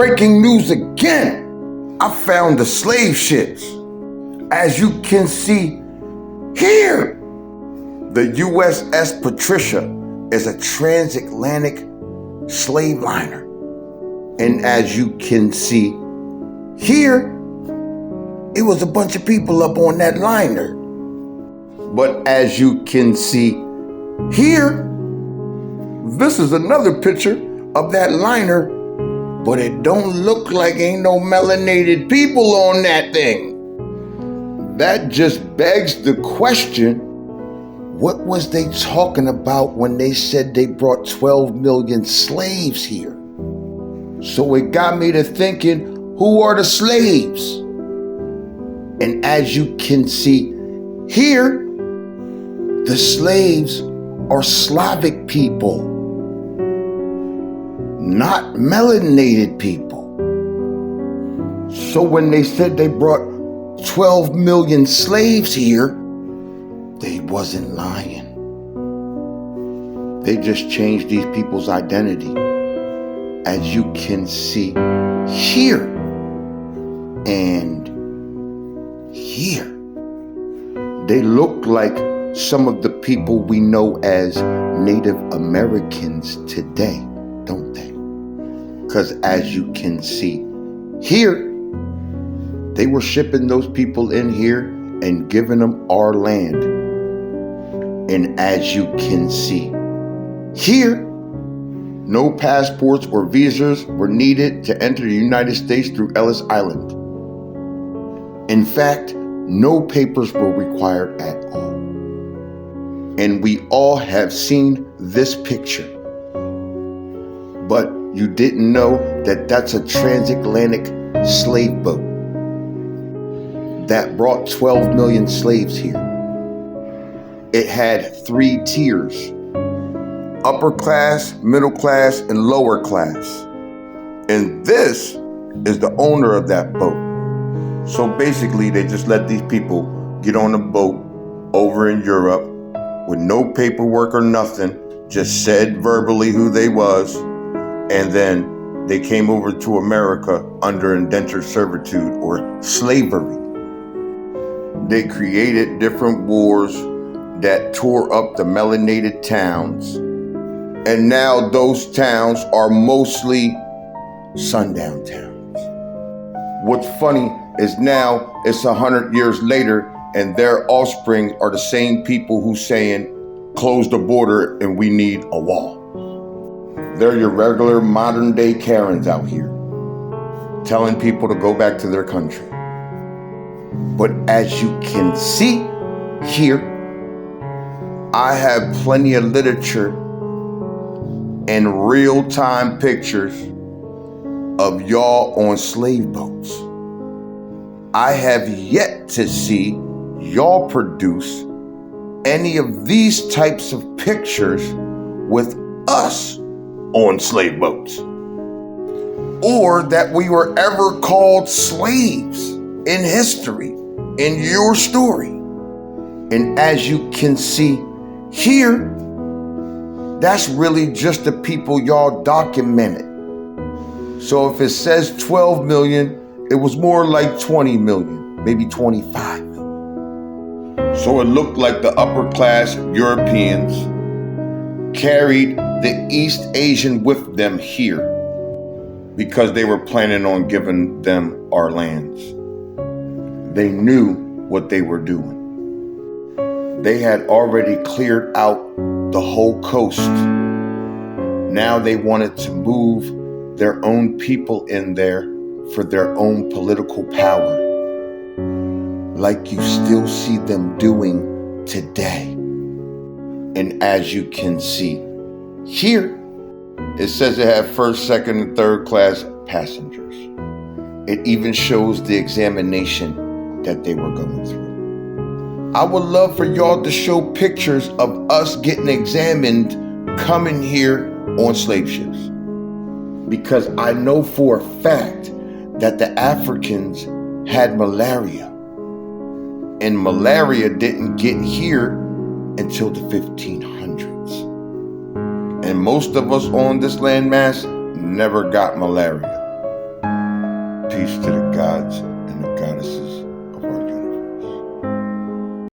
Breaking news again. I found the slave ships. As you can see here, the USS Patricia is a transatlantic slave liner. And as you can see here, it was a bunch of people up on that liner. But as you can see here, this is another picture of that liner, but it don't look like ain't no melanated people on that thing. That just begs the question, what was they talking about when they said they brought 12 million slaves here? So it got me to thinking, who are the slaves? And as you can see here, the slaves are Slavic people, not melanated people. So when they said they brought 12 million slaves here, they wasn't lying. They just changed these people's identity. As you can see here and here, they look like some of the people we know as Native Americans today, don't they? Because as you can see here, they were shipping those people in here and giving them our land. And as you can see here, no passports or visas were needed to enter the United States through Ellis Island. In fact, no papers were required at all. And we all have seen this picture. But you didn't know that that's a transatlantic slave boat that brought 12 million slaves here. It had 3 tiers: upper class, middle class, and lower class. And this is the owner of that boat. So basically, they just let these people get on a boat over in Europe with no paperwork or nothing, just said verbally who they was, and then they came over to America under indentured servitude or slavery. They created different wars that tore up the melanated towns, and now those towns are mostly sundown towns. What's funny is now it's 100 years later, and their offspring are the same people who saying, close the border and we need a wall. They're your regular modern day Karens out here, telling people to go back to their country. But as you can see here, I have plenty of literature and real-time pictures of y'all on slave boats. I have yet to see y'all produce any of these types of pictures with us on slave boats, or that we were ever called slaves in history, in your story. And as you can see here, that's really just the people y'all documented. So if it says 12 million, it was more like 20 million, maybe 25 million. So it looked like the upper class Europeans carried the East Asian with them here because they were planning on giving them our lands. They knew what they were doing. They had already cleared out the whole coast. Now they wanted to move their own people in there for their own political power, like you still see them doing today. And as you can see here, it says it had first, second, and third class passengers. It even shows the examination that they were going through. I would love for y'all to show pictures of us getting examined coming here on slave ships, because I know for a fact that the Africans had malaria, and malaria didn't get here until the 1500s. And most of us on this landmass never got malaria. Peace to the gods.